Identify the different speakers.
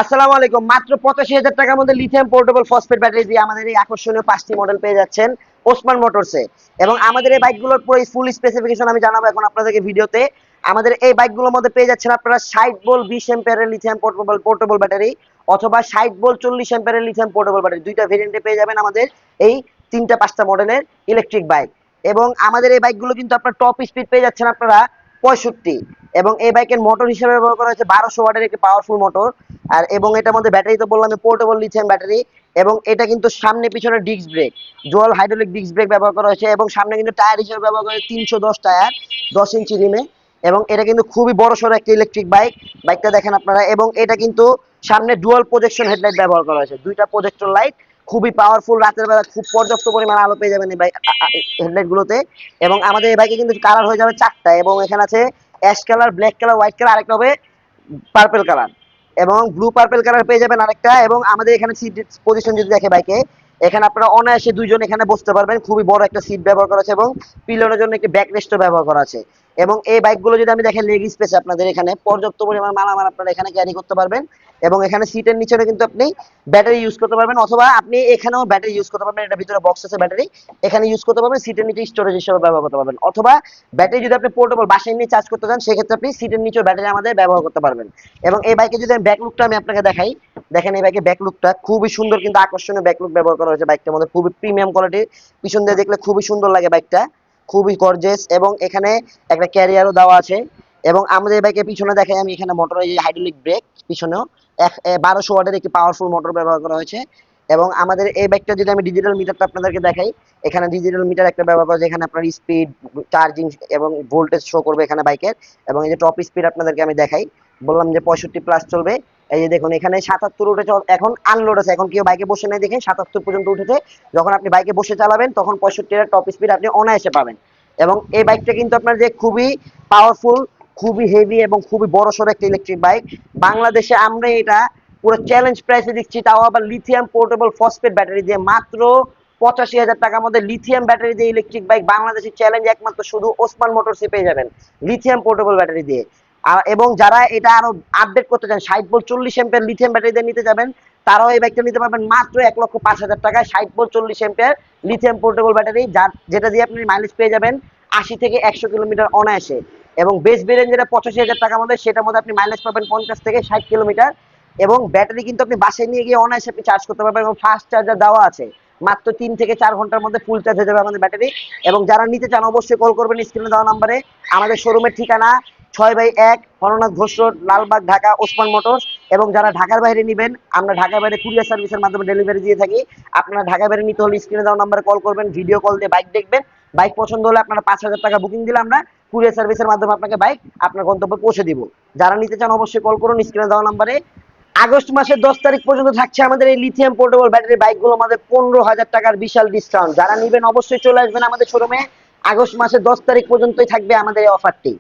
Speaker 1: আসসালামু আলাইকুম। মাত্র ৮৫,০০০ টাকার মধ্যে লিথিয়াম পোর্টেবল ফসফেট ব্যাটারি দিয়ে আমাদের এই আকর্ষণীয় ৫টি মডেল পেয়ে যাচ্ছেন ওসমান মোটরসে। এবং আমাদের এই বাইকগুলোর পুরো ফুল স্পেসিফিকেশন আমি জানাবো এখন আপনাদেরকে ভিডিওতে। আমাদের এই বাইকগুলোর মধ্যে পেয়ে যাচ্ছেন আপনারা ৬০ ভোল্ট ২০ অ্যাম্পিয়ারের লিথিয়াম পোর্টেবল ব্যাটারি, অথবা ৬০ ভোল্ট ৪০ অ্যাম্পিয়ারের লিথিয়াম পোর্টেবল ব্যাটারি। দুইটা ভেরিয়েন্টে পেয়ে যাবেন আমাদের এই ৩টা ৫টা মডেলের ইলেকট্রিক বাইক। এবং আমাদের এই বাইকগুলো কিন্তু আপনার টপ স্পিড পেয়ে যাচ্ছেন আপনারা ৬৫। এবং এই বাইকের মোটর হিসেবে ব্যবহার করা হয়েছে ১২০০ ওয়াটের একটি পাওয়ারফুল মোটর। আর এবং এটার মধ্যে ব্যাটারি তো বললাম পোর্টেবল লিথিয়াম ব্যাটারি। এবং এটা কিন্তু সামনে পিছনে disc brake, dual hydraulic disc brake ব্যবহার করা হয়েছে। এবং সামনে কিন্তু টায়ার হিসেবে ব্যবহার করা হয়েছে ৩১০ টায়ার, ১০ ইঞ্চি রিমে। এবং এটা কিন্তু খুবই বড় সড়ো একটা ইলেকট্রিক বাইক। বাইকটা দেখেন আপনারা। এবং এটা কিন্তু সামনে ডুয়াল প্রজেকশন হেডলাইট ব্যবহার করা হয়েছে, দুইটা প্রজেক্টর লাইট, খুবই পাওয়ারফুল। রাতের বেলা খুব পর্যাপ্ত পরিমাণ আলো পেয়ে যাবেন এই বাইক হেডলাইট গুলোতে। এবং আমাদের এই বাইকে কিন্তু কালার হয়ে যাবে ৪টা। এবং এখানে আছে ash colour, black colour, white colour, আরেকটা হবে পার্পল কালার, এবং ব্লু পার্পল কালার পেয়ে যাবেন আরেকটা। এবং আমাদের এখানে সিট পজিশন যদি দেখে বাইকে, এখানে আপনারা অনায়াসে দুইজন এখানে বসতে পারবেন। খুবই বড় একটা সিট ব্যবহার করা আছে এবং পিলনের জন্য একটি ব্যাক রেস্টও ব্যবহার করা আছে। এবং এই বাইকগুলো যদি আমি দেখেন লেগ স্পেস আপনাদের এখানে পর্যাপ্ত পরিমাণ মালামাল আপনারা এখানে ক্যারি করতে পারবেন। এবং এখানে সিটের নিচে কিন্তু আপনি ব্যাটারি ইউজ করতে পারবেন, অথবা আপনি এখানেও ব্যাটারি ইউজ করতে পারবেন। এটা ভিতরে বক্স আছে ব্যাটারি, এখানে ইউজ করতে পারবেন। সিটের নিচে স্টোরেজ হিসেবে ব্যবহার করতে পারবেন, অথবা ব্যাটারি যদি আপনি পোর্টেবল বাসায় নিয়ে চার্জ করতে চান সেক্ষেত্রে আপনি সিটের নিচেও ব্যাটারি আমাদের ব্যবহার করতে পারবেন। এবং এই বাইকে যদি আমি ব্যাক লুকটা আমি আপনাকে দেখাই, দেখেন এই বাইকের ব্যাক লুকটা খুবই সুন্দর, কিন্তু আকর্ষণীয় ব্যাক লুক ব্যবহার করা হয়েছে বাইকটার মধ্যে, খুবই প্রিমিয়াম কোয়ালিটির। পিছন দিয়ে দেখলে খুবই সুন্দর লাগে বাইকটা, খুবই গর্জিয়াস। এবং এখানে একটা ক্যারিয়ারও দেওয়া আছে। এবং আমাদের বাইকের পিছনে দেখাই আমি, এখানে মোটর হাইড্রোলিক ব্রেক, পিছনেও ১২০০ ওয়াটের একটি পাওয়ারফুল মোটর ব্যবহার করা হয়েছে। এবং আমাদের এই বাইকটা যদি আমি ডিজিটাল মিটারটা আপনাদেরকে দেখাই, এখানে ডিজিটাল মিটার একটা ব্যবহার করা হয়েছে। এখানে আপনার স্পিড, চার্জিং এবং ভোল্টেজ শো করবে এখানে বাইকের। এবং এই যে টপ স্পিড আপনাদেরকে আমি দেখাই, বললাম যে 65+ চলবে। এই যে দেখুন এখানে ৭৭ উঠেছে, এখন আনলোড আছে, এখন কেউ বাইকে বসে নেই দেখে ৭৭ পর্যন্ত উঠেছে। যখন আপনি বাইকে বসে চালাবেন তখন 65 টপ স্পিড আপনি অনায়াসে পাবেন। এবং এই বাইকটা কিন্তু আপনার যে খুবই পাওয়ারফুল, খুবই হেভি এবং খুবই বড় সড়ো একটা ইলেকট্রিক বাইক। বাংলাদেশে আমরা এটা পুরো চ্যালেঞ্জ প্রাইসে দিচ্ছি, তাও আবার লিথিয়াম পোর্টেবল ফসফেট ব্যাটারি দিয়ে। মাত্র ৮৫,০০০ টাকার মধ্যে লিথিয়াম ব্যাটারি দিয়ে ইলেকট্রিক বাইক বাংলাদেশের চ্যালেঞ্জ একমাত্র শুধু ওসমান মোটরসে পেয়ে যাবেন লিথিয়াম পোর্টেবল ব্যাটারি দিয়ে। এবং যারা এটা আরো আপডেট করতে চান, ৬০ ভোল্ট ৪০ অ্যাম্পিয়ার লিথিয়াম ব্যাটারি দিয়ে নিতে যাবেন, তারাও এই বাইকটা নিতে পারবেন মাত্র ১,৫০,০০০ টাকায়। ৬০ volt ৪০ ampere lithium portable battery, যেটা দিয়ে আপনি মাইলেজ পেয়ে যাবেন ৮০ থেকে ১০০ কিলোমিটার অনায়াসে। এবং বেস ভেরিয়েন্ট যেটা ৮৫,০০০ টাকার মধ্যে, সেটার মধ্যে আপনি মাইলেজ পাবেন ৫০ থেকে ৬০ কিলোমিটার। এবং ব্যাটারি কিন্তু আপনি বাসায় নিয়ে গিয়ে অনায়াসে আপনি চার্জ করতে পারবেন, এবং ফাস্ট চার্জার দেওয়া আছে। মাত্র ৩ থেকে ৪ ঘন্টার মধ্যে ফুল চার্জ হয়ে যাবে আমাদের ব্যাটারি। এবং যারা নিতে চান অবশ্যই কল করবেন স্ক্রিনে দেওয়া নাম্বারে। আমাদের শোরুমের ঠিকানা ৬/১ হরনাথ ঘোষ রোড, লালবাগ, ঢাকা, ওসমান মোটরস। এবং যারা ঢাকার বাইরে নেবেন, আমরা ঢাকার বাইরে কুরিয়ার সার্ভিসের মাধ্যমে ডেলিভারি দিয়ে থাকি। আপনারা ঢাকার বাইরে নিতে হলে স্ক্রিনে দেওয়া নাম্বারে কল করবেন, ভিডিও কল দিয়ে বাইক দেখবেন। বাইক পছন্দ হলে আপনারা ৫,০০০ টাকা বুকিং দিলে আমরা কুরিয়ার সার্ভিসের মাধ্যমে আপনাকে বাইক আপনার গন্তব্যে পৌঁছে দিব। যারা নিতে চান অবশ্যই কল করুন স্ক্রিনে দেওয়া নাম্বারে। আগস্ট মাসের ১০ তারিখ পর্যন্ত থাকছে আমাদের এই লিথিয়াম পোর্টেবল ব্যাটারি বাইকগুলো আমাদের ১৫,০০০ টাকার বিশাল ডিসকাউন্ট। যারা নেবেন অবশ্যই চলে আসবেন আমাদের শোরুমে। আগস্ট মাসের ১০ তারিখ পর্যন্তই থাকবে আমাদের এই অফারটি।